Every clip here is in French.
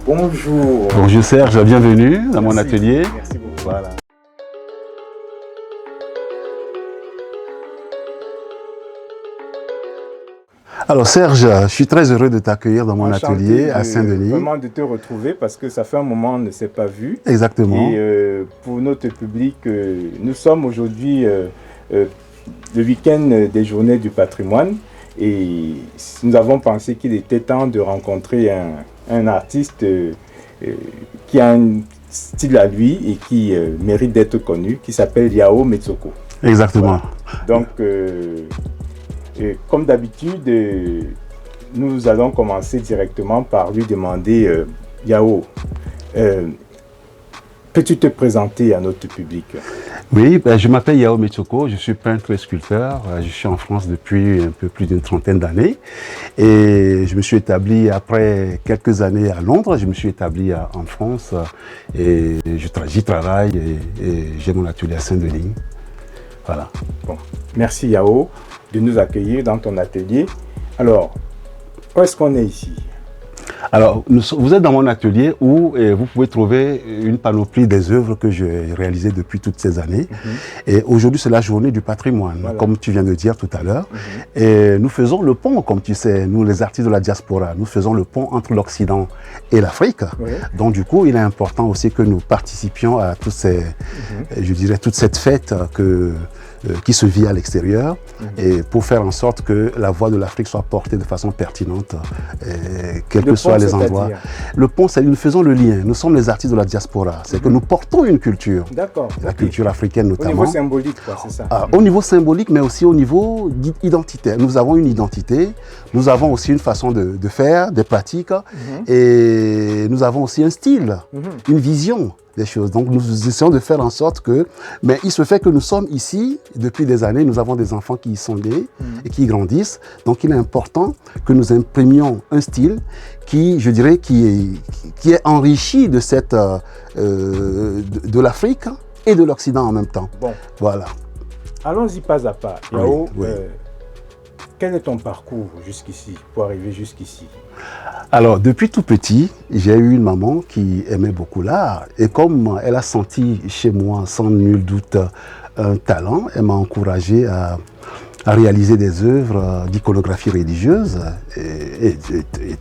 Bonjour. Bonjour Serge, bienvenue dans mon Merci. atelier. Merci beaucoup. Voilà. Alors Serge, je suis très heureux de t'accueillir dans mon atelier à Saint-Denis. Vraiment de te retrouver parce que ça fait un moment qu'on ne s'est pas vu. Exactement. Et pour notre public, nous sommes aujourd'hui le week-end des Journées du patrimoine et nous avons pensé qu'il était temps de rencontrer un artiste qui a un style à lui et qui mérite d'être connu, qui s'appelle Yao Metsoko. Exactement. Voilà. Donc, comme d'habitude, nous allons commencer directement par lui demander, Yao, peux-tu te présenter à notre public? Oui, je m'appelle Yao Metsoko, je suis peintre et sculpteur. Je suis en France depuis un peu plus d'une trentaine d'années. Et je me suis établi, après quelques années à Londres, je me suis établi en France. Et j'y travaille et j'ai mon atelier à Saint-Denis. Voilà. Bon. Merci Yao de nous accueillir dans ton atelier. Alors, où est-ce qu'on est ici? Alors, vous êtes dans mon atelier où vous pouvez trouver une panoplie des œuvres que j'ai réalisées depuis toutes ces années. Et aujourd'hui, c'est la journée du patrimoine, voilà, comme tu viens de dire tout à l'heure. Et nous faisons le pont, comme tu sais, nous les artistes de la diaspora, nous faisons le pont entre l'Occident et l'Afrique. Donc du coup, il est important aussi que nous participions à tous ces, je dirais, toute cette fête qui se vit à l'extérieur, et pour faire en sorte que la voix de l'Afrique soit portée de façon pertinente, quels que soient les endroits. Le pont, c'est nous faisons le lien. Nous sommes les artistes de la diaspora. C'est que nous portons une culture. D'accord. La culture africaine notamment. Au niveau symbolique, quoi, c'est ça. Au niveau symbolique, mais aussi au niveau identitaire. Nous avons une identité, nous avons aussi une façon de faire, des pratiques, et nous avons aussi un style, une vision des choses. Donc nous essayons de faire en sorte que, mais il se fait que nous sommes ici depuis des années, nous avons des enfants qui y sont nés et qui grandissent, donc il est important que nous imprimions un style qui, je dirais, qui est enrichi de cette, de l'Afrique et de l'Occident en même temps. Bon. Voilà. Allons-y pas à pas. Yao, oui. Quel est ton parcours jusqu'ici, pour arriver jusqu'ici? Alors, depuis tout petit, j'ai eu une maman qui aimait beaucoup l'art. Et comme elle a senti chez moi, sans nul doute, un talent, elle m'a encouragé à réaliser des œuvres d'iconographie religieuse. Et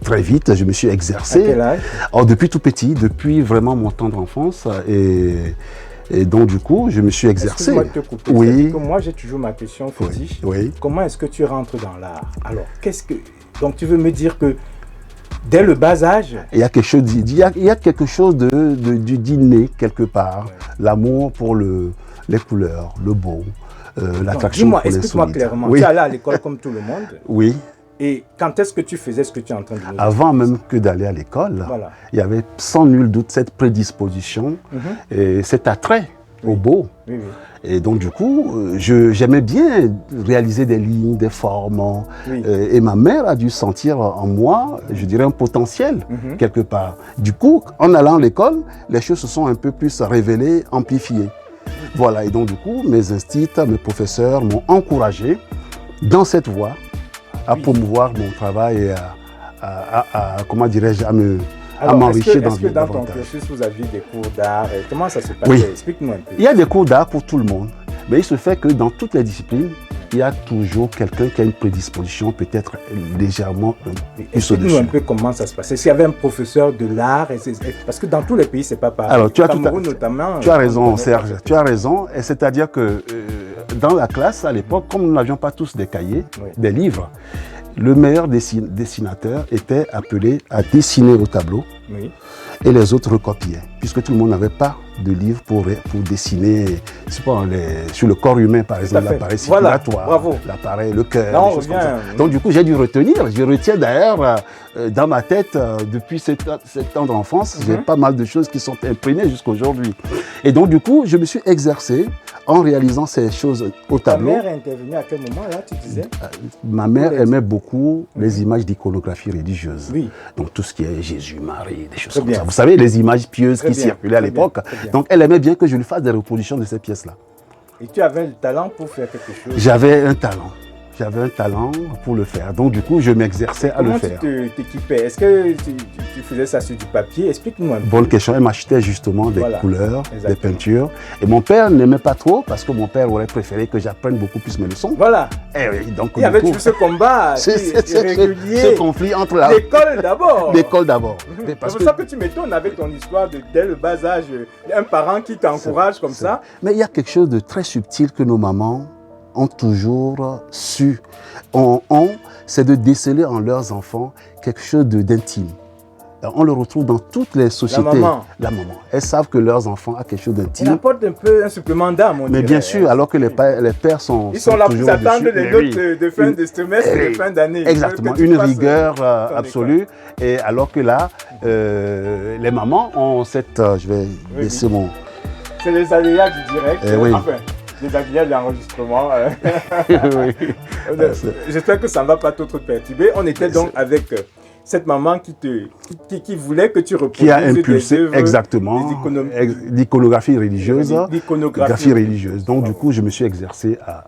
très vite, je me suis exercé. À quel âge? Alors, depuis tout petit, depuis vraiment mon tendre enfance. Et donc, du coup, je me suis exercé. Excuse-moi de te couper. Oui. Que moi, j'ai toujours ma question fétiche. Oui. Comment est-ce que tu rentres dans l'art? Alors, qu'est-ce que... Donc, tu veux me dire que dès le bas âge... Il y a quelque chose, quelque chose d'inné, quelque part. L'amour pour les couleurs, le beau, l'attraction pour l'insolite. Explique-moi clairement. Oui. Tu allais à l'école comme tout le monde? Oui. Et quand est-ce que tu faisais ce que tu es en train de nous dire? Avant même que d'aller à l'école, il y avait sans nul doute cette prédisposition et cet attrait au beau. Oui, oui. Et donc du coup, j'aimais bien réaliser des lignes, des formes. Et ma mère a dû sentir en moi, je dirais, un potentiel quelque part. Du coup, en allant à l'école, les choses se sont un peu plus révélées, amplifiées. Voilà, et donc du coup, mes instituts, mes professeurs m'ont encouragé dans cette voie à promouvoir mon travail et comment dirais-je, à m'enrichir dans Est-ce que dans ton cursus, vous aviez des cours d'art? Comment ça se passait? Oui. Explique-nous un peu. Il y a des cours d'art pour tout le monde, mais il se fait que dans toutes les disciplines, il y a toujours quelqu'un qui a une prédisposition peut-être légèrement Explique-nous un peu comment ça se passait. S'il y avait un professeur de l'art, parce que dans tous les pays, c'est pas pareil. Alors, tu as raison, Serge, tu as raison. Et c'est-à-dire que dans la classe, à l'époque, comme nous n'avions pas tous des cahiers, des livres, le meilleur dessinateur était appelé à dessiner au tableau et les autres recopiaient, puisque tout le monde n'avait pas de livre pour dessiner sur le corps humain, par exemple, l'appareil circulatoire, l'appareil, le cœur, des choses comme ça. Donc du coup, j'ai dû retenir. Je retiens d'ailleurs dans ma tête, depuis cette tendre enfance, j'ai pas mal de choses qui sont imprimées jusqu'à aujourd'hui. Et donc du coup, je me suis exercé en réalisant ces choses au tableau. Ta mère est intervenue à quel moment, là, tu disais? Ma mère aimait beaucoup les images d'iconographie religieuse. Oui. Donc tout ce qui est Jésus, Marie, des choses comme ça. Vous savez, les images pieuses qui circulaient à l'époque. Bien. Donc elle aimait bien que je lui fasse des reproductions de ces pièces-là. Et tu avais le talent pour faire quelque chose? J'avais un talent. j'avais un talent pour le faire. Donc du coup, je m'exerçais à le faire. Comment tu t'équipais? Est-ce que tu faisais ça sur du papier? Explique-nous un peu. Bonne question. Elle m'achetait justement des couleurs, des peintures. Et mon père n'aimait pas trop parce que mon père aurait préféré que j'apprenne beaucoup plus mes leçons. Voilà. Et oui, donc, il y avait toujours ce combat régulier. Ce conflit entre l'école d'abord. L'école d'abord. C'est pour ça que tu m'étonnes avec ton histoire dès le bas âge. Un parent qui t'encourage comme ça. Mais il y a quelque chose de très subtil que nos mamans ont toujours su. C'est de déceler en leurs enfants quelque chose d'intime. On le retrouve dans toutes les sociétés. La maman. Elles savent que leurs enfants ont quelque chose d'intime. Ils apportent un peu un supplément d'âme. Mais bien sûr, alors que les pères sont. Ils sont là pour s'attendre les notes de fin de semestre et de fin d'année. Exactement, une rigueur absolue. Et alors que là, les mamans ont cette. Je vais baisser mon. C'est les aléas du direct. Enfin, les aléas de l'enregistrement. J'espère que ça ne va pas trop te perturber. On était donc avec cette maman qui voulait que tu reproduises. Qui a impulsé exactement l'iconographie religieuse. L'iconographie religieuse. Donc du coup, je me suis exercé à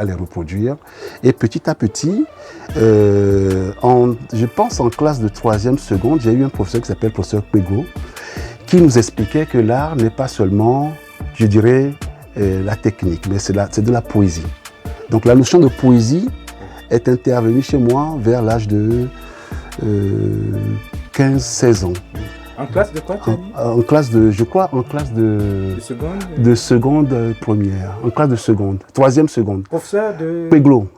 les reproduire. Et petit à petit, je pense en classe de 3e seconde, j'ai eu un professeur qui s'appelle professeur Pego, qui nous expliquait que l'art n'est pas seulement, je dirais, la technique, mais c'est de la poésie. Donc la notion de poésie est intervenue chez moi vers l'âge de 15-16 ans. En classe de quoi tu as dit? En classe de, je crois, en classe de seconde? De seconde première, en classe de seconde, 3e seconde. Professeur de... Péglo,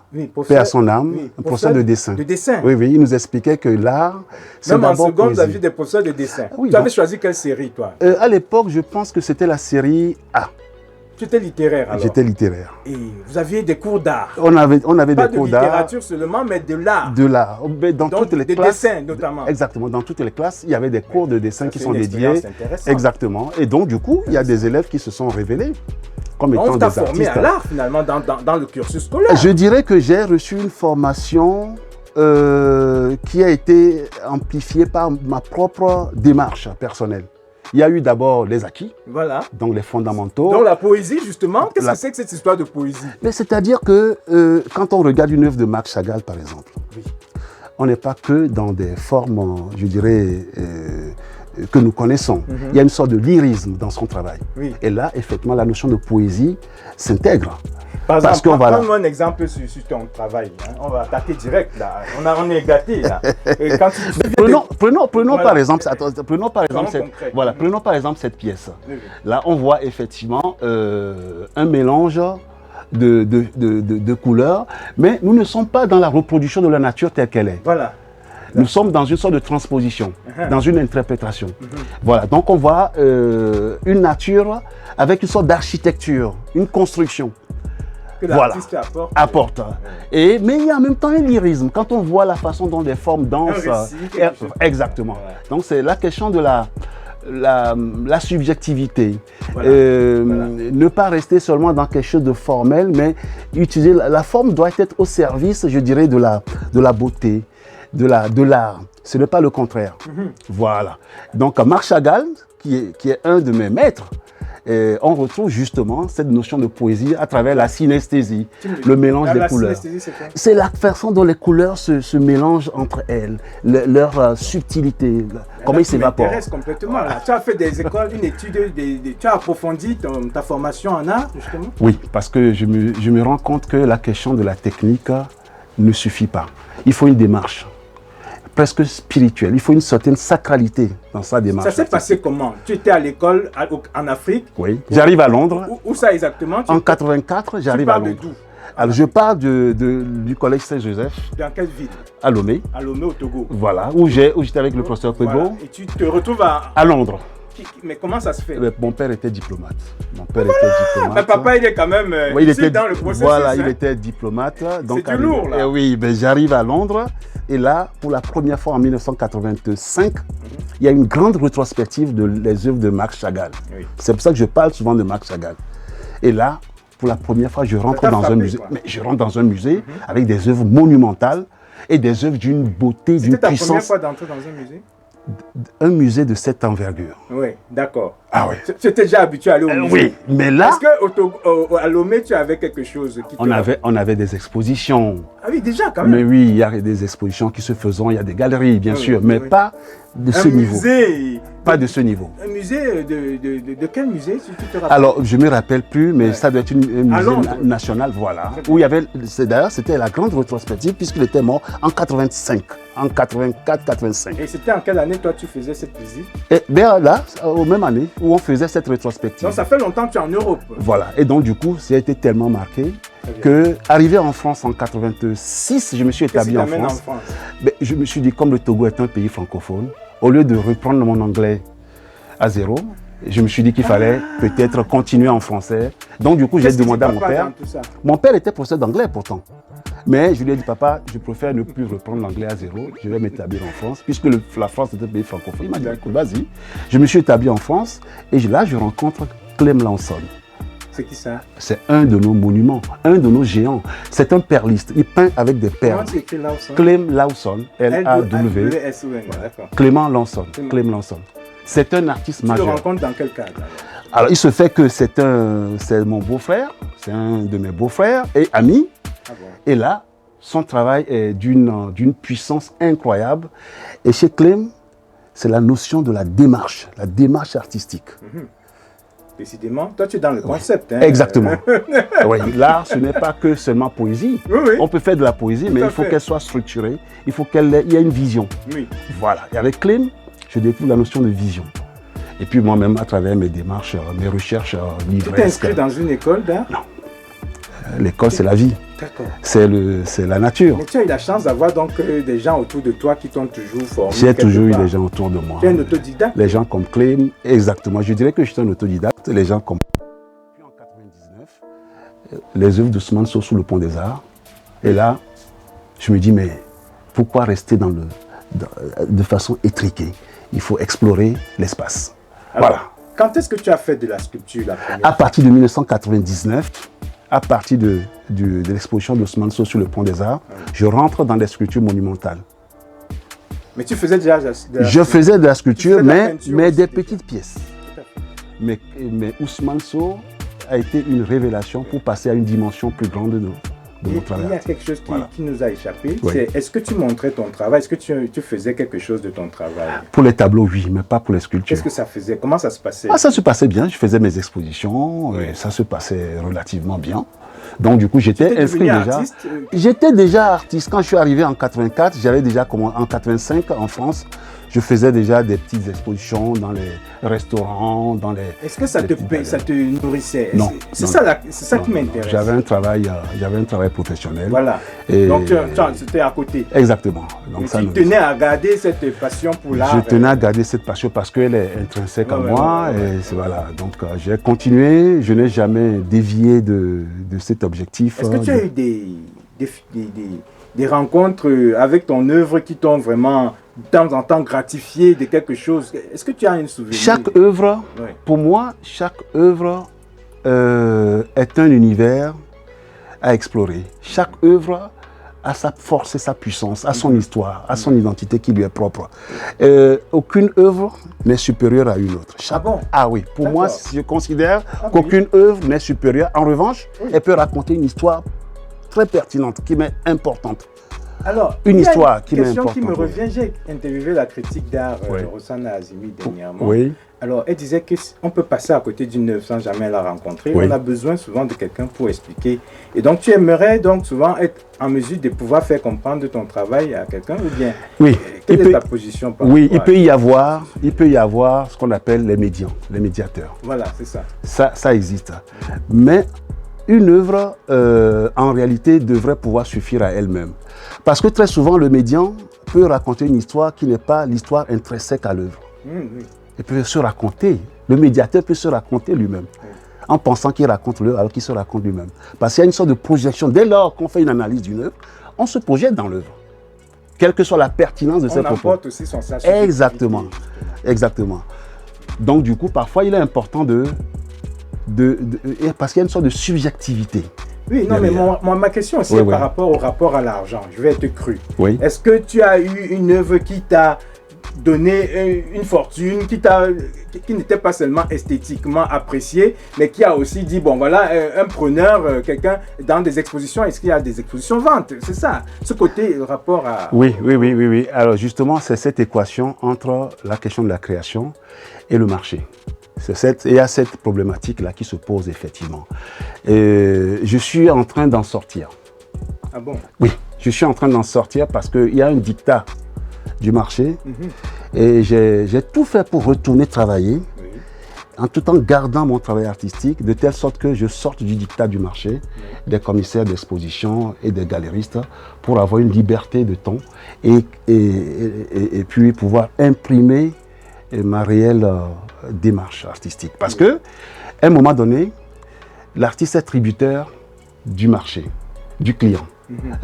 paix à son âme, un professeur de dessin. De dessin? Oui, il nous expliquait que l'art, c'est d'abord poésie. Même en seconde, vous aviez des professeurs de dessin. Oui, tu avais choisi quelle série, toi? À l'époque, je pense que c'était la série A. Tu étais littéraire alors? J'étais littéraire. Et vous aviez des cours d'art? On avait des cours d'art. Pas de littérature seulement, mais de l'art. De l'art. Dans toutes les classes. Des dessins notamment. Exactement. Dans toutes les classes, il y avait des cours de dessin qui sont dédiés. Exactement. Et donc, du coup, il y a des élèves qui se sont révélés comme étant des artistes. On t'a formé à l'art finalement dans le cursus scolaire. Je dirais que j'ai reçu une formation qui a été amplifiée par ma propre démarche personnelle. Il y a eu d'abord les acquis, donc les fondamentaux. Donc la poésie, justement, qu'est-ce que c'est que cette histoire de poésie? Mais c'est-à-dire que quand on regarde une œuvre de Max Chagall, par exemple, on n'est pas que dans des formes, je dirais, que nous connaissons. Il y a une sorte de lyrisme dans son travail. Et là, effectivement, la notion de poésie s'intègre. Par exemple, prends-moi un exemple sur ton travail. Hein. On va attaquer direct là. On est gâtés là. Prenons par exemple cette pièce. Là, on voit effectivement un mélange de couleurs, mais nous ne sommes pas dans la reproduction de la nature telle qu'elle est. Voilà. Nous sommes dans une sorte de transposition, dans une interprétation. Voilà, donc on voit une nature avec une sorte d'architecture, une construction. Que l'artiste apporte. Mais il y a en même temps un lyrisme. Quand on voit la façon dont les formes dansent. Exactement. Donc c'est la question de la subjectivité. Ne pas rester seulement dans quelque chose de formel, mais utiliser la forme doit être au service, je dirais, de la beauté, de l'art. Ce n'est pas le contraire. Voilà. Donc Marc Chagall, qui est un de mes maîtres, on retrouve justement cette notion de poésie à travers la synesthésie, le mélange des couleurs. C'est la façon dont les couleurs se mélangent entre elles, leur subtilité, comment ils s'évaporent. Ça m'intéresse complètement. Là. Tu as fait des écoles, une étude, tu as approfondi ta formation en art, justement? Oui, parce que je me rends compte que la question de la technique ne suffit pas. Il faut une démarche presque spirituelle. Il faut une certaine sacralité dans sa démarche. Ça s'est passé comment? Tu étais à l'école en Afrique? Oui. J'arrive à Londres. Où ça exactement? En 84, j'arrive à Londres. Alors, je pars du collège Saint-Joseph. Dans quelle ville? À Lomé. À Lomé, au Togo. Voilà, où j'étais avec le professeur Pego. Voilà. Et tu te retrouves à Londres. Mais comment ça se fait? Mon père était diplomate. Mais papa, il est quand même il était dans le processus. Voilà, il était diplomate. C'est du lourd, là. Oui, j'arrive à Londres. Et là, pour la première fois en 1985, il y a une grande rétrospective des œuvres de Marc Chagall. C'est pour ça que je parle souvent de Marc Chagall. Et là, pour la première fois, je rentre dans un musée. Mais je rentre dans un musée avec des œuvres monumentales et des œuvres d'une beauté, d'une puissance. C'était ta première fois d'entrer dans un musée? un musée de cette envergure. Oui, d'accord. Ah oui. Tu étais déjà habitué à aller au musée? Oui, mais là... Est-ce qu'à Lomé, tu avais quelque chose qui on avait des expositions. Ah oui, déjà, quand même. Mais oui, il y a des expositions qui se font, il y a des galeries, bien sûr, mais pas de ce niveau. Musée, pas de ce niveau. Un musée de quel musée, si tu te rappelles? Alors, je ne me rappelle plus, mais ça doit être un musée national, voilà. Où il y avait, d'ailleurs, c'était la grande rétrospective, puisqu'il était mort en 85, en 84-85. Et c'était en quelle année, toi, tu faisais cette visite? Et bien là, aux mêmes années, où on faisait cette rétrospective. Donc, ça fait longtemps que tu es en Europe. Voilà. Et donc, du coup, ça a été tellement marqué que, arrivé en France en 86, je me suis établi en France. Ben, je me suis dit, comme le Togo est un pays francophone, au lieu de reprendre mon anglais à zéro, je me suis dit qu'il fallait peut-être continuer en français. Donc, du coup, j'ai demandé à mon père. Mon père était professeur d'anglais pourtant. Mais je lui ai dit, papa, je préfère ne plus reprendre l'anglais à zéro. Je vais m'établir en France, puisque la France est un pays francophone. Il m'a dit, écoute, vas-y. Je me suis établi en France et là, je rencontre Clem Lawson. C'est qui ça? C'est un de nos monuments, un de nos géants. C'est un perliste. Il peint avec des perles. Comment tu écris Lawson? Clem Lawson, L-A-W. Clément Lawson. Clem Lawson. C'est un artiste majeur. Tu le rencontres dans quel cadre? Alors, il se fait que c'est mon beau-frère, c'est un de mes beaux-frères et amis. Ah bon. Et là, son travail est d'une puissance incroyable. Et chez Clem, c'est la notion de la démarche artistique. Décidément, toi tu es dans le concept. Hein. Exactement. Oui, l'art, ce n'est pas que seulement poésie. Oui, oui. On peut faire de la poésie, mais il faut qu'elle soit structurée, il faut qu'il y ait une vision. Oui. Voilà. Et avec Clem, je découvre la notion de vision. Et puis moi-même, à travers mes démarches, mes recherches livresques. Tu t'es inscrit dans une école d'art? Non. L'école, c'est la vie. D'accord. C'est la nature. Mais tu as eu la chance d'avoir donc des gens autour de toi qui t'ont toujours formé. J'ai toujours eu des gens autour de moi. Tu es un autodidacte? Les gens comme Clem, exactement. Je dirais que je suis un autodidacte. Les gens comme... Puis en 99, les œuvres d'Ousmane Sow sous le Pont des Arts. Et là, je me dis, mais pourquoi rester de façon étriquée? Il faut explorer l'espace. Voilà. Quand est-ce que tu as fait de la sculpture la première fois? À partir de 1999, à partir de l'exposition d'Ousmane Sow sur le Pont des Arts, je rentre dans les sculptures monumentales. Mais tu faisais déjà de la sculpture? Je faisais de la sculpture, mais des petites pièces. Mais Ousmane Sow a été une révélation pour passer à une dimension plus grande de mon travail. Il y a quelque chose qui nous a échappé. Oui. Est-ce que tu montrais ton travail? Est-ce que tu faisais quelque chose de ton travail? Pour les tableaux, oui, mais pas pour les sculptures. Qu'est-ce que ça faisait? Comment ça se passait? Ça se passait bien. Je faisais mes expositions et ça se passait relativement bien. Donc du coup, j'étais inscrit déjà. J'étais déjà artiste. Quand je suis arrivé en 84, j'avais déjà commencé en 85 en France. Je faisais déjà des petites expositions dans les restaurants, dans les... Est-ce que ça te nourrissait? Non. C'est ça qui m'intéresse. J'avais un travail professionnel. Voilà. Et donc c'était à côté. Exactement. Donc, tu tenais à garder cette passion pour l'art. Je tenais à garder cette passion parce qu'elle est intrinsèque en moi. Et voilà. Donc j'ai continué. Je n'ai jamais dévié de cet objectif. Est-ce que tu as eu des rencontres avec ton œuvre qui t'ont vraiment de temps en temps gratifié de quelque chose? Est-ce que tu as un souvenir? Chaque œuvre, pour moi, chaque œuvre est un univers à explorer. Chaque œuvre a sa force et sa puissance, a son histoire, a son identité qui lui est propre. Aucune œuvre n'est supérieure à une autre. Oui, pour moi, je considère qu'aucune œuvre n'est supérieure. En revanche, elle peut raconter une histoire très pertinente, qui m'est importante. Alors, une histoire qui m'est importante. Une question qui me revient, j'ai interviewé la critique d'art Rossana Azimi dernièrement. Oui. Alors, elle disait qu'on peut passer à côté d'une œuvre sans jamais la rencontrer. Oui. On a besoin souvent de quelqu'un pour expliquer. Et donc, tu aimerais donc souvent être en mesure de pouvoir faire comprendre ton travail à quelqu'un ou bien quelle est ta position par il peut y avoir ce qu'on appelle les médiateurs. Voilà, c'est ça. Ça existe. Mais une œuvre, en réalité, devrait pouvoir suffire à elle-même. Parce que très souvent, le médian peut raconter une histoire qui n'est pas l'histoire intrinsèque à l'œuvre. Il peut se raconter, le médiateur peut se raconter lui-même, en pensant qu'il raconte l'œuvre alors qu'il se raconte lui-même. Parce qu'il y a une sorte de projection. Dès lors qu'on fait une analyse d'une œuvre, on se projette dans l'œuvre, quelle que soit la pertinence de ses propos. On apporte aussi son sens. Exactement. Donc du coup, parfois, il est important parce qu'il y a une sorte de subjectivité. Oui, non, mais ma question aussi est par rapport au rapport à l'argent. Je vais être cru. Oui. Est-ce que tu as eu une œuvre qui t'a donné une fortune qui n'était pas seulement esthétiquement appréciée, mais qui a aussi dit, bon voilà, un preneur, quelqu'un dans des expositions, est-ce qu'il y a des expositions ventes? C'est ça, ce côté rapport à... Oui. Alors justement, c'est cette équation entre la question de la création et le marché. Il y a cette problématique-là qui se pose effectivement. Je suis en train d'en sortir. Ah bon? Oui, je suis en train d'en sortir parce qu'il y a un dictat du marché et j'ai tout fait pour retourner travailler en tout en gardant mon travail artistique de telle sorte que je sorte du dictat du marché, des commissaires d'exposition et des galéristes pour avoir une liberté de ton et puis pouvoir imprimer ma réelle démarche artistique. Parce que, à un moment donné, l'artiste est tributaire du marché, du client.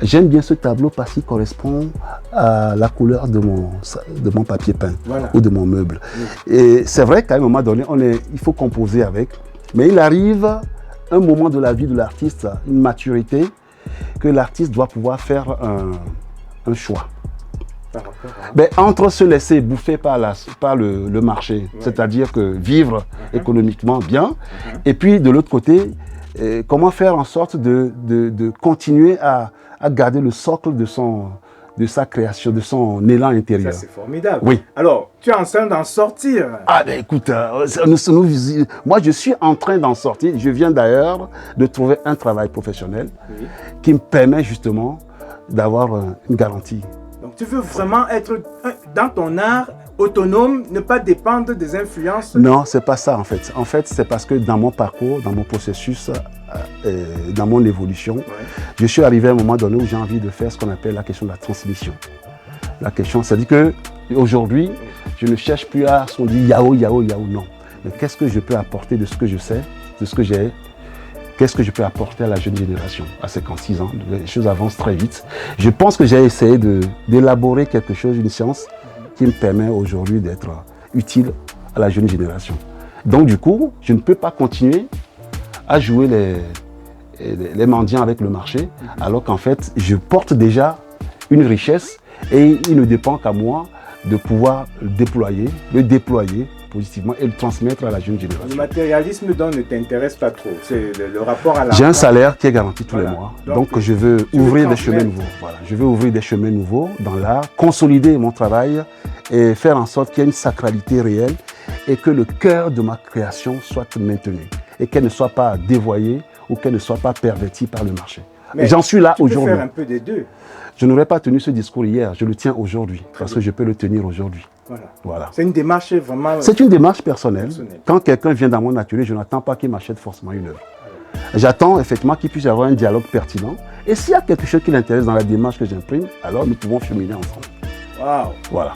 J'aime bien ce tableau parce qu'il correspond à la couleur de mon papier peint ou de mon meuble. Et c'est vrai qu'à un moment donné, il faut composer avec, mais il arrive un moment de la vie de l'artiste, une maturité, que l'artiste doit pouvoir faire un choix. Ben, entre se laisser bouffer par le marché, c'est-à-dire que vivre économiquement bien, et puis de l'autre côté, comment faire en sorte de continuer à garder le socle de sa création, de son élan intérieur. Ça, c'est formidable. Oui. Alors, tu es en train d'en sortir. Ah ben écoute, moi je suis en train d'en sortir. Je viens d'ailleurs de trouver un travail professionnel qui me permet justement d'avoir une garantie. Donc tu veux vraiment être dans ton art autonome, ne pas dépendre des influences? Non, c'est pas ça en fait. En fait, c'est parce que dans mon parcours, dans mon processus, dans mon évolution, je suis arrivé à un moment donné où j'ai envie de faire ce qu'on appelle la question de la transmission. La question, c'est-à-dire que aujourd'hui, je ne cherche plus à ce qu'on dit yao, non. Mais qu'est-ce que je peux apporter de ce que je sais, de ce que j'ai? Qu'est-ce que je peux apporter à la jeune génération? À 56 ans, les choses avancent très vite. Je pense que j'ai essayé d'élaborer quelque chose, une science qui me permet aujourd'hui d'être utile à la jeune génération. Donc du coup, je ne peux pas continuer à jouer les mendiants avec le marché, alors qu'en fait, je porte déjà une richesse et il ne dépend qu'à moi de pouvoir le déployer positivement et le transmettre à la jeune génération. Le matérialisme donc ne t'intéresse pas trop, c'est le rapport à l'argent. J'ai un salaire qui est garanti tous les mois, donc je veux ouvrir des chemins nouveaux. Voilà. Je veux ouvrir des chemins nouveaux dans l'art, consolider mon travail et faire en sorte qu'il y ait une sacralité réelle et que le cœur de ma création soit maintenu et qu'elle ne soit pas dévoyée ou qu'elle ne soit pas pervertie par le marché. Mais j'en suis là aujourd'hui. Tu peux faire un peu des deux. Je n'aurais pas tenu ce discours hier, je le tiens aujourd'hui, parce que je peux le tenir aujourd'hui. Voilà. C'est une démarche vraiment... C'est une démarche personnelle. Quand quelqu'un vient dans mon atelier, je n'attends pas qu'il m'achète forcément une œuvre. J'attends effectivement qu'il puisse y avoir un dialogue pertinent. Et s'il y a quelque chose qui l'intéresse dans la démarche que j'imprime, alors nous pouvons cheminer ensemble. Waouh. Voilà.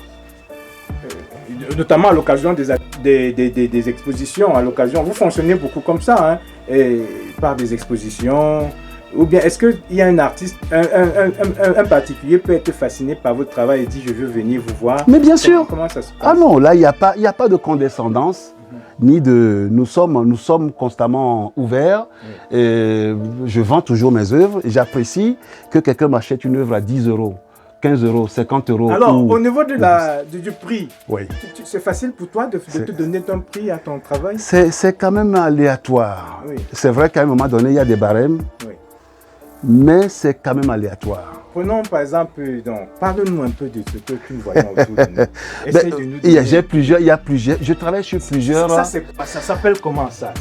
Notamment à l'occasion des expositions, à l'occasion, vous fonctionnez beaucoup comme ça, hein, et par des expositions. Ou bien est-ce qu'il y a un artiste, un particulier peut être fasciné par votre travail et dit je veux venir vous voir? Mais bien sûr. Comment ça se passe? Ah non, là il n'y a pas de condescendance, ni de... Nous sommes constamment ouverts. Et je vends toujours mes œuvres et j'apprécie que quelqu'un m'achète une œuvre à 10 €, 15 €, 50 €. Alors, au niveau du prix, oui. C'est facile pour toi de te donner ton prix à ton travail? C'est quand même aléatoire. Oui. C'est vrai qu'à un moment donné, il y a des barèmes. Oui. Mais c'est quand même aléatoire. Prenons par exemple, parle-nous un peu de ce que nous voyons autour de nous. Essaye de nous donner... il y a plusieurs, je travaille sur plusieurs... Ça s'appelle comment ça?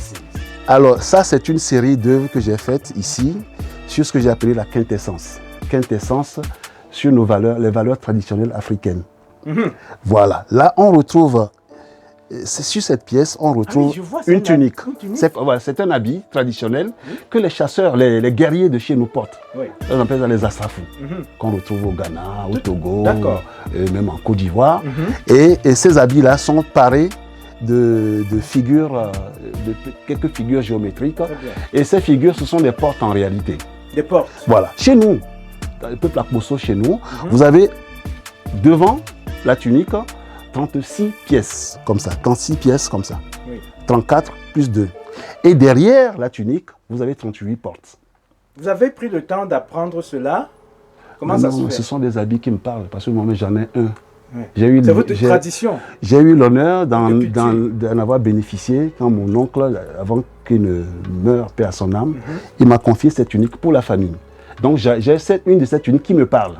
Alors ça, c'est une série d'œuvres que j'ai faites ici, sur ce que j'ai appelé la quintessence. Quintessence sur les valeurs traditionnelles africaines. Voilà, là on retrouve... Sur cette pièce, on retrouve une tunique. C'est un habit traditionnel que les chasseurs, les guerriers de chez nous portent. On appelle ça les asrafous, qu'on retrouve au Ghana, au Togo, et même en Côte d'Ivoire. Et ces habits-là sont parés de figures, de quelques figures géométriques. Et ces figures, ce sont des portes en réalité. Des portes? Voilà. Chez nous, dans le peuple Akbosso, chez nous, vous avez devant la tunique 36 pièces comme ça, 36 pièces comme ça, 34 plus 2. Et derrière la tunique, vous avez 38 portes. Vous avez pris le temps d'apprendre cela? Comment ça se fait? Ce sont des habits qui me parlent, parce que moi-même j'en ai un Ouais. C'est votre tradition. J'ai eu l'honneur d'en avoir bénéficié quand mon oncle, avant qu'il ne meure, paix à son âme, il m'a confié cette tunique pour la famille. Donc j'ai une de ces tuniques qui me parle.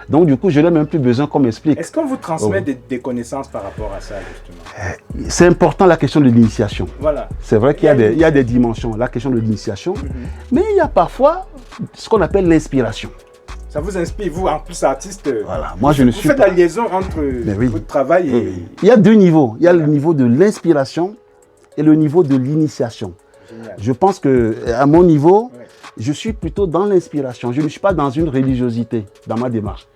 Donc du coup, je n'ai même plus besoin qu'on m'explique. Est-ce qu'on vous transmet des connaissances par rapport à ça, justement? C'est important la question de l'initiation. Voilà. C'est vrai qu'il y a des dimensions, la question de l'initiation, mais il y a parfois ce qu'on appelle l'inspiration. Ça vous inspire, vous, en plus artiste. Voilà. Moi, je ne suis pas... Vous faites la liaison entre votre travail et... Oui. Il y a deux niveaux. Il y a le niveau de l'inspiration et le niveau de l'initiation. Je pense qu'à mon niveau, je suis plutôt dans l'inspiration. Je ne suis pas dans une religiosité, dans ma démarche.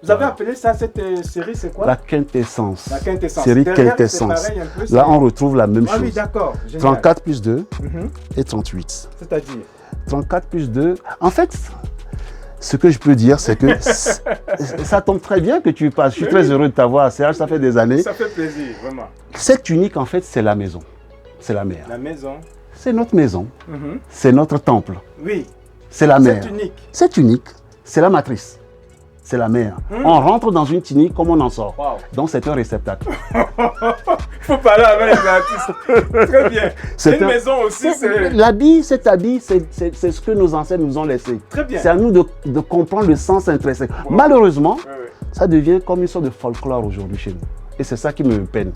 Vous avez appelé ça, cette série, c'est quoi? La quintessence. La quintessence. Série Derrière, quintessence. Pareil, un peu, là, on retrouve la même chose. Oui, d'accord. 34 plus 2 et 38. C'est-à-dire 34 plus 2. En fait, ce que je peux dire, c'est que ça tombe très bien que tu passes. Je suis très heureux de t'avoir, Serge, ça fait des années. Ça fait plaisir, vraiment. Cette tunique, en fait, c'est la maison. C'est la mère. La maison. C'est notre maison. C'est notre temple. Oui. C'est la mère. C'est unique. C'est unique. C'est la matrice. C'est la mère. On rentre dans une tunique comme on en sort. Wow. Donc c'est un réceptacle. Il faut parler avec les artistes. Très bien. C'est une maison aussi. L'habit, cet habit, c'est ce que nos ancêtres nous ont laissé. Très bien. C'est à nous de comprendre le sens intrinsèque. Wow. Malheureusement, ça devient comme une sorte de folklore aujourd'hui chez nous. Et c'est ça qui me peine.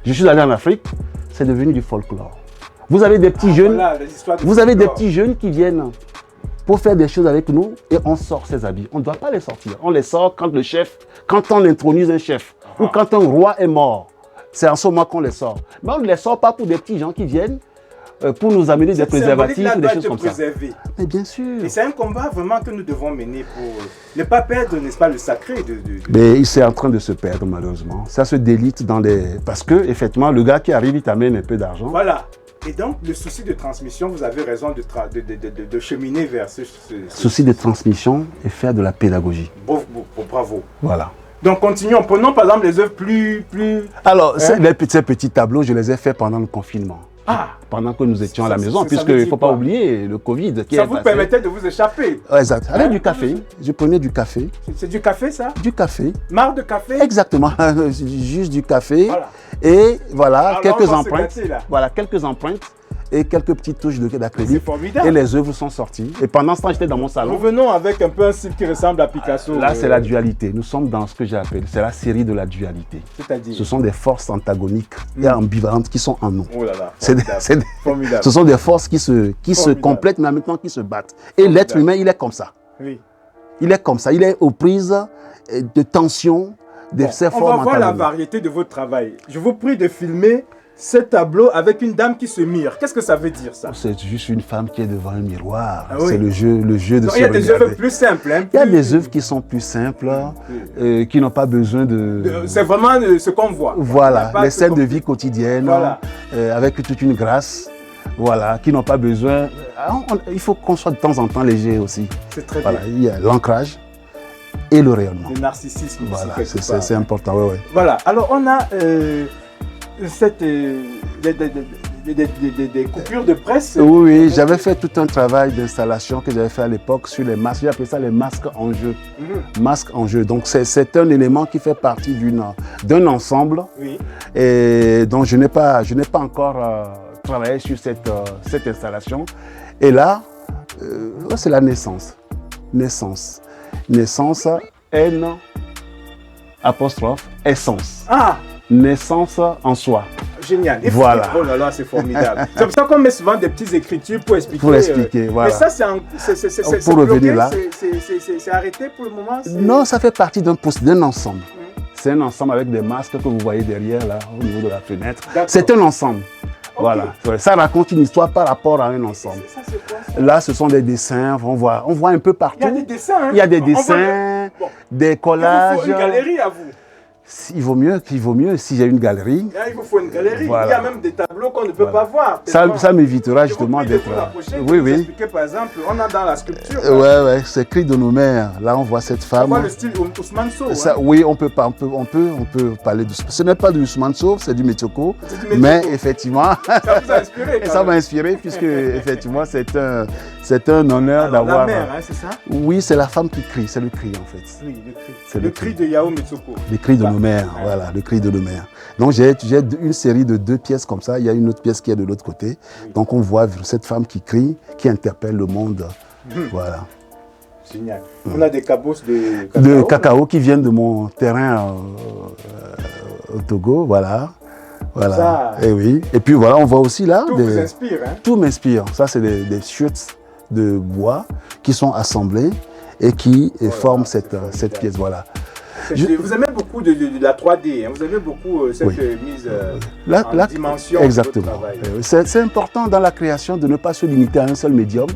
Je suis allé en Afrique, c'est devenu du folklore. Vous avez des petits jeunes, des petits jeunes qui viennent pour faire des choses avec nous et on sort ces habits. On ne doit pas les sortir. On les sort quand on intronise un chef ou quand un roi est mort. C'est en ce moment qu'on les sort. Mais on ne les sort pas pour des petits gens qui viennent pour nous amener des préservatifs ou des choses comme ça. Mais bien sûr. Et c'est un combat vraiment que nous devons mener pour ne pas perdre, n'est-ce pas, le sacré Mais il est en train de se perdre malheureusement. Ça se délite dans des... Parce que, effectivement, le gars qui arrive, il t'amène un peu d'argent. Voilà. Et donc, le souci de transmission, vous avez raison de cheminer vers ce... Souci de transmission et faire de la pédagogie. Bravo. Voilà. Donc, continuons. Prenons par exemple les œuvres plus... Alors, ces petits tableaux, je les ai faits pendant le confinement. Pendant que nous étions à la maison, puisqu'il ne faut pas oublier le Covid qui est passé. Ça vous permettait de vous échapper. Exact. Avec du café. Je prenais du café. C'est du café, ça? Du café. Marre de café? Exactement. Juste du café. Voilà. Et voilà, quelques empreintes. Voilà, quelques empreintes et quelques petites touches d'acrylique. C'est formidable. Et les œuvres sont sorties. Et pendant ce temps, j'étais dans mon salon. Revenons avec un peu un style qui ressemble à Picasso. Là, c'est la dualité. Nous sommes dans ce que j'appelle, c'est la série de la dualité. C'est-à-dire? Ce sont des forces antagoniques et ambivalentes qui sont en nous. Oh là là, formidable. Ce sont des forces qui se complètent, mais en même temps qui se battent. Et l'être humain, il est comme ça. Oui. Il est comme ça. Il est aux prises de tensions, de ces formes antagoniques. On va voir la variété de votre travail. Je vous prie de filmer ce tableau avec une dame qui se mire. Qu'est-ce que ça veut dire, ça? C'est juste une femme qui est devant un miroir. C'est le jeu de se regarder. Il y a des œuvres plus simples. Il y a des œuvres qui sont plus simples, qui n'ont pas besoin de... C'est vraiment ce qu'on voit. Voilà, les scènes de vie quotidienne, avec toute une grâce, voilà, qui n'ont pas besoin... Il faut qu'on soit de temps en temps léger aussi. C'est très bien. Il y a l'ancrage et le rayonnement. Le narcissisme. Voilà, c'est important. Voilà, alors on a... des coupures de presse. Oui, j'avais fait tout un travail d'installation que j'avais fait à l'époque sur les masques. J'ai appelé ça les masques en jeu. Masques en jeu. Donc c'est un élément qui fait partie d'un ensemble et dont je n'ai pas encore travaillé sur cette installation. Et là, c'est la naissance. Naissance, N, apostrophe, essence. Naissance en soi. Génial. Voilà. Oh là là, c'est formidable. C'est pour ça qu'on met souvent des petites écritures pour expliquer. Pour expliquer, voilà. Mais ça, c'est pour revenir là. C'est arrêté pour le moment? Non, ça fait partie d'un ensemble. C'est un ensemble avec des masques que vous voyez derrière, là, au niveau de la fenêtre. C'est un ensemble. Voilà. Ça raconte une histoire par rapport à un ensemble. Ça, c'est quoi, ça? Là, ce sont des dessins. On voit un peu partout. Il y a des dessins. Hein? Il y a des dessins, des collages. Il vous faut une galerie à vous. Il vaut mieux si j'ai une galerie. Il vous faut une galerie. Voilà. Il y a même des tableaux qu'on ne peut pas voir. Ça m'évitera justement d'être... Oui. Expliquer, par exemple, on a dans la sculpture. Ouais, c'est Cri de nos mères. Là, on voit cette femme. On voit le style Ousmane Sow. Oui, on peut parler de... Ce n'est pas du Ousmane Sow, c'est du Métioko. Mais effectivement... Ça vous a inspiré. Ça m'a inspiré puisque effectivement, c'est un honneur d'avoir... La mère, c'est ça? Oui, c'est la femme qui crie. C'est le cri en fait. Oui, le cri. C'est le cri de Yao Métioko. Le cri de nos mères. mer, voilà, le cri de mer. Donc j'ai une série de 2 pièces comme ça, il y a une autre pièce qui est de l'autre côté. Donc on voit cette femme qui crie, qui interpelle le monde. Voilà. Génial. On a des cabosses de cacao qui viennent de mon terrain au Togo, voilà. Voilà. Ça, et oui. Et puis voilà, on voit aussi là. Tout vous inspire, hein? Tout m'inspire. Ça, c'est des chutes de bois qui sont assemblées et qui forment cette pièce. Voilà. Vous aimez beaucoup de la 3D, hein? Vous aimez beaucoup cette mise en dimension. Exactement. De votre travail. C'est important dans la création de ne pas se limiter à un seul médium,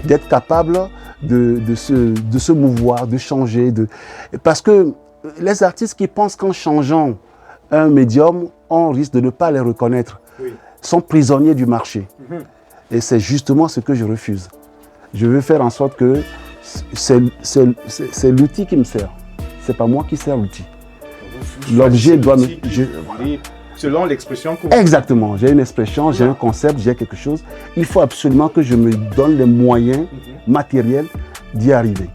d'être capable de se mouvoir, de changer. Parce que les artistes qui pensent qu'en changeant un médium, on risque de ne pas les reconnaître, sont prisonniers du marché. Et c'est justement ce que je refuse. Je veux faire en sorte que c'est l'outil qui me sert. C'est pas moi qui sers l'outil. L'objet doit me... Selon l'expression que vous... Exactement. J'ai une expression, j'ai un concept, j'ai quelque chose. Il faut absolument que je me donne les moyens matériels d'y arriver.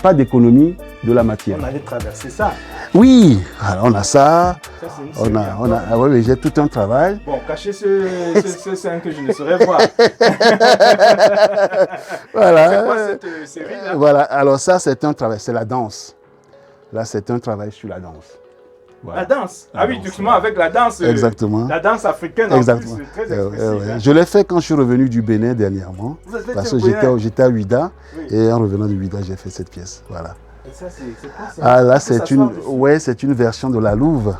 Pas d'économie de la matière. On allait traverser ça. Oui, alors on a ça. Oui, j'ai tout un travail. Bon, cachez ce sein que je ne saurais voir. Voilà. C'est quoi cette série-là? Voilà, alors ça c'est un travail, c'est la danse. Là c'est un travail sur la danse. Voilà. La danse. Ah oui, justement avec la danse. Exactement. La danse africaine exactement. En plus, très expressive. Hein. Je l'ai fait quand je suis revenu du Bénin dernièrement. Parce que j'étais à Ouida et en revenant de Ouida, j'ai fait cette pièce. Voilà. Et ça, c'est quoi ça? Ah là, c'est une version de la louve.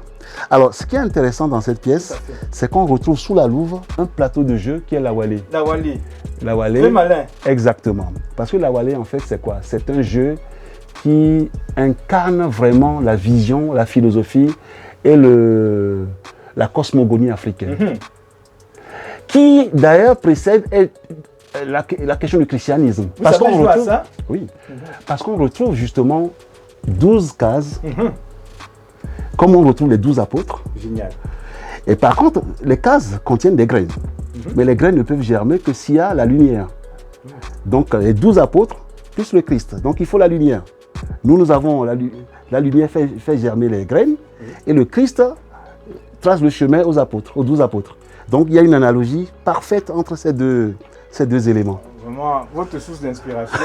Alors, ce qui est intéressant dans cette pièce, c'est qu'on retrouve sous la louve un plateau de jeu qui est la Wallé. La Wallé. La Wallé. Très malin. Exactement. Parce que la Wallé, en fait, c'est quoi? C'est un jeu qui incarne vraiment la vision, la philosophie et la cosmogonie africaine. Qui, d'ailleurs, précède la question du christianisme. Parce qu'on retrouve ça? Oui. Parce qu'on retrouve justement 12 cases, comme on retrouve les 12 apôtres. Génial. Et par contre, les cases contiennent des graines. Mais les graines ne peuvent germer que s'il y a la lumière. Donc, les 12 apôtres plus le Christ. Donc, il faut la lumière. Nous avons la lumière fait germer les graines et le Christ trace le chemin aux apôtres, aux 12 apôtres. Donc, il y a une analogie parfaite entre ces deux éléments. Vraiment, votre source d'inspiration.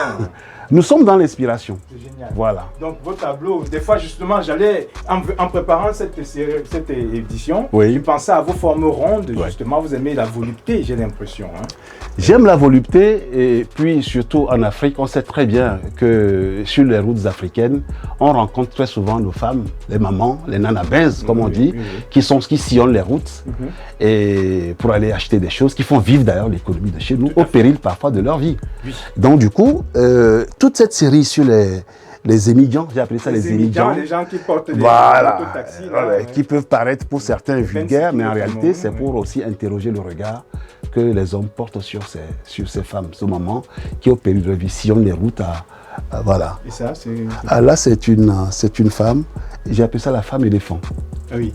Nous sommes dans l'inspiration. C'est génial. Voilà. Donc, vos tableaux, des fois, justement, j'allais, en préparant cette édition, je pensais à vos formes rondes. Justement, vous aimez la volupté, j'ai l'impression. Hein. J'aime la volupté et puis surtout en Afrique, on sait très bien que sur les routes africaines, on rencontre très souvent nos femmes, les mamans, les nanabaises comme on dit, qui sillonnent les routes et pour aller acheter des choses, qui font vivre d'ailleurs l'économie de chez nous au péril parfois de leur vie. Donc du coup, toute cette série sur les émigrants, j'ai appelé ça les émigrants. Les gens qui portent des taxis, qui peuvent paraître pour certains vulgaires, mais en réalité, c'est pour aussi interroger le regard que les hommes portent sur ces femmes, ce moment qui au péril de leur vie sillonnent les routes voilà. Et ça, c'est... là, c'est une femme, j'ai appelé ça la femme éléphant. Oui.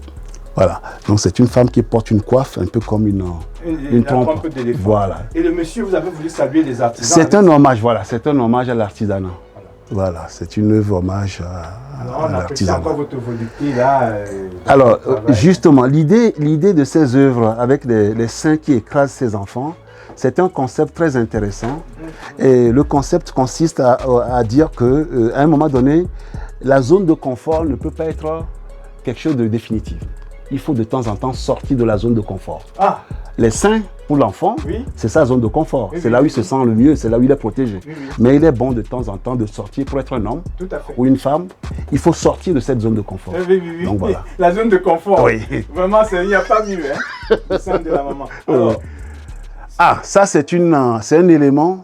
Voilà, donc c'est une femme qui porte une coiffe un peu comme une trompe d'éléphant. Voilà. Et le monsieur, vous avez voulu saluer les artisans. C'est un hommage, voilà, c'est un hommage à l'artisanat. Voilà, c'est une œuvre hommage à l'artisanat. Encore votre volupté là. Alors, justement, l'idée de ces œuvres avec les saints qui écrasent ces enfants, c'est un concept très intéressant. Et le concept consiste à dire qu'à un moment donné, la zone de confort ne peut pas être quelque chose de définitif. Il faut de temps en temps sortir de la zone de confort. Ah. Les seins, pour l'enfant, c'est sa zone de confort. C'est là où il se sent le mieux, c'est là où il est protégé. Mais il est bon de temps en temps de sortir pour être un homme ou une femme. Il faut sortir de cette zone de confort. Donc, voilà. La zone de confort, vraiment, il n'y a pas mieux. Hein, le sein de la maman. Alors, ça, c'est un élément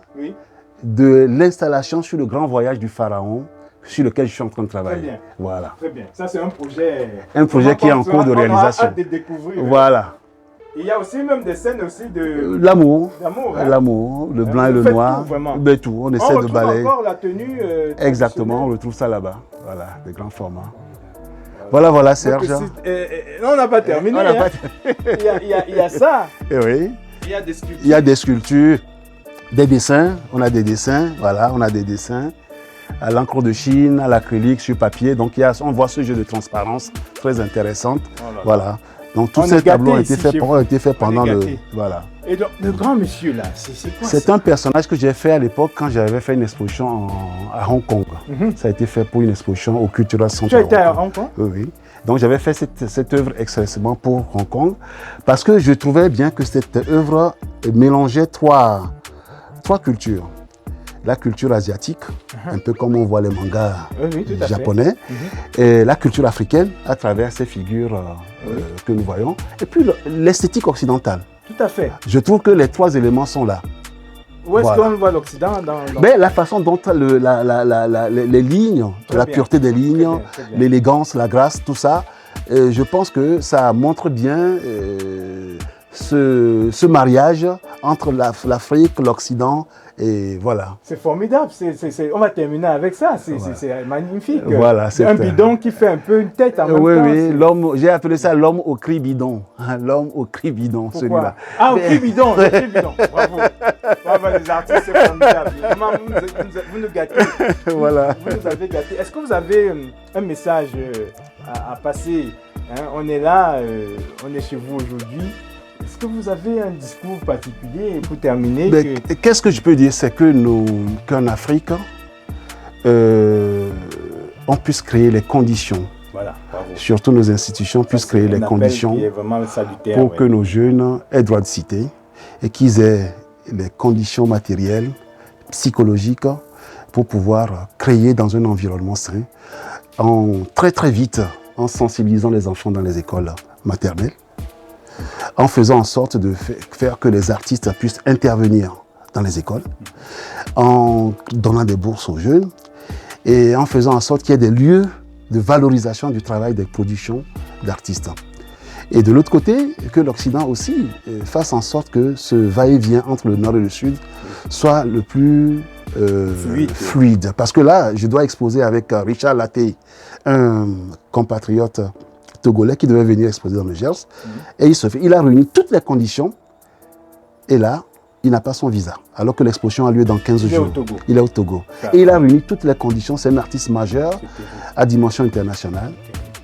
de l'installation sur le grand voyage du pharaon, sur lequel je suis en train de travailler. Très bien. Voilà. Très bien. Ça, c'est un projet... Un projet qui est en cours de réalisation. On a hâte de découvrir. Voilà. Il y a aussi même des scènes aussi de... L'amour. Hein? L'amour, le blanc et le noir. Tout, on essaie de balayer. On retrouve encore la tenue... Exactement, on retrouve ça là-bas. Voilà, des grands formats. Voilà, Serge. Non, on n'a pas terminé. Il y a ça. Et oui. Il y a des sculptures. Il y a des sculptures, des dessins. On a des dessins, voilà, on a des dessins. à l'encre de Chine, à l'acrylique, sur papier. Donc on voit ce jeu de transparence très intéressante. Voilà. Donc tous ces tableaux ont été faits pendant le... Voilà. Et donc, le grand monsieur là, c'est quoi? C'est un personnage que j'ai fait à l'époque quand j'avais fait une exposition à Hong Kong. Ça a été fait pour une exposition au Cultural Center. Tu as été à Hong Kong? Oui. Donc j'avais fait cette œuvre expressément pour Hong Kong parce que je trouvais bien que cette œuvre mélangeait trois cultures. La culture asiatique, un peu comme on voit les mangas japonais, et la culture africaine à travers ces figures que nous voyons, et puis l'esthétique occidentale. Tout à fait. Je trouve que les trois éléments sont là. Où est-ce qu'on voit l'Occident Mais la façon dont les lignes, la pureté des lignes, l'élégance, la grâce, tout ça, je pense que ça montre bien ce mariage entre l'Afrique, l'Occident, et voilà. C'est formidable, on va terminer avec ça, c'est magnifique. Voilà, c'est un bidon qui fait un peu une tête en même temps. Oui, j'ai appelé ça l'homme au cri bidon. L'homme au cri bidon, celui-là. Ah, au cri bidon, le cri bidon, bravo. Bravo les artistes, c'est formidable. Vraiment, vous nous gâtez. Voilà. Vous nous avez gâtés. Est-ce que vous avez un message à passer, hein? On est là, on est chez vous aujourd'hui. Est-ce que vous avez un discours particulier pour terminer? Qu'est-ce que je peux dire? C'est que qu'en Afrique, on puisse créer les conditions. Voilà, bravo. Surtout nos institutions puissent créer les conditions pour que nos jeunes aient droit de cité et qu'ils aient les conditions matérielles, psychologiques pour pouvoir créer dans un environnement sain, très vite en sensibilisant les enfants dans les écoles maternelles, en faisant en sorte de faire que les artistes puissent intervenir dans les écoles, en donnant des bourses aux jeunes et en faisant en sorte qu'il y ait des lieux de valorisation du travail des productions d'artistes. Et de l'autre côté, que l'Occident aussi fasse en sorte que ce va-et-vient entre le Nord et le Sud soit le plus fluide. Parce que là, je dois exposer avec Richard Lattey, un compatriote togolais qui devait venir exposer dans le Gers. Et il a réuni toutes les conditions. Et là, il n'a pas son visa. Alors que l'exposition a lieu dans 15 jours. Il est au Togo. Et il a réuni toutes les conditions. C'est un artiste majeur à dimension internationale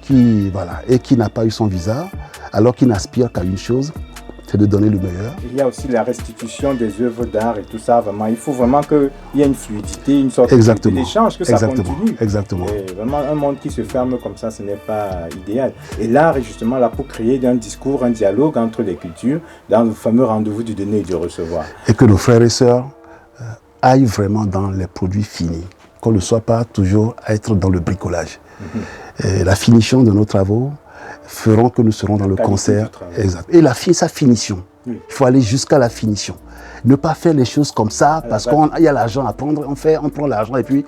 qui n'a pas eu son visa, alors qu'il n'aspire qu'à une chose, c'est de donner le meilleur. Il y a aussi la restitution des œuvres d'art et tout ça. Vraiment, il faut vraiment qu'il y ait une fluidité, une sorte d'échange, que ça continue. Exactement. Et vraiment, un monde qui se ferme comme ça, ce n'est pas idéal. Et l'art est justement là pour créer un discours, un dialogue entre les cultures, dans le fameux rendez-vous du donner et du recevoir. Et que nos frères et sœurs aillent vraiment dans les produits finis, qu'on ne soit pas toujours à être dans le bricolage. Et la finition de nos travaux feront que nous serons dans le concert. Exact. Et sa finition. Il faut aller jusqu'à la finition. Ne pas faire les choses comme ça parce qu'il y a l'argent à prendre, on prend l'argent et puis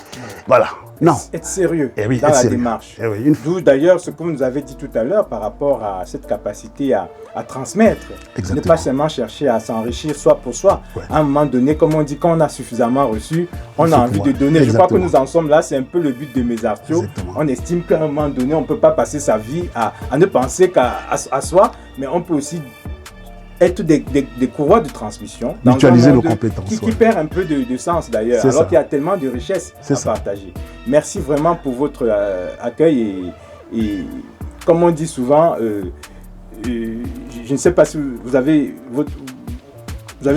voilà. Non. Être sérieux dans la démarche. D'où d'ailleurs ce que vous nous avez dit tout à l'heure par rapport à cette capacité à transmettre. Ne pas seulement chercher à s'enrichir soi pour soi. À un moment donné, comme on dit, quand on a suffisamment reçu, on a envie de donner. Je crois que nous en sommes là, c'est un peu le but de mes articles. On estime qu'à un moment donné, on ne peut pas passer sa vie à ne penser qu'à soi, mais on peut aussi être des courroies de transmission. Mutualiser nos compétences. Qui perd un peu de sens d'ailleurs, alors qu'il y a tellement de richesses à partager. Merci vraiment pour votre accueil et comme on dit souvent, je ne sais pas si vous avez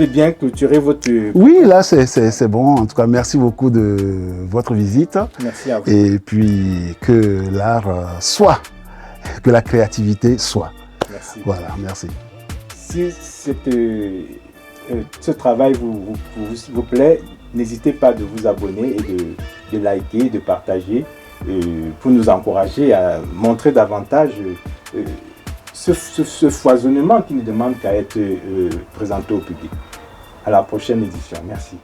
bien clôturé votre... Oui, là c'est bon. En tout cas, merci beaucoup de votre visite. Merci à vous. Et puis que l'art soit, que la créativité soit. Merci. Voilà, merci. Si ce travail vous plaît, n'hésitez pas de vous abonner et de liker, de partager pour nous encourager à montrer davantage ce foisonnement qui ne demande qu'à être présenté au public. À la prochaine édition. Merci.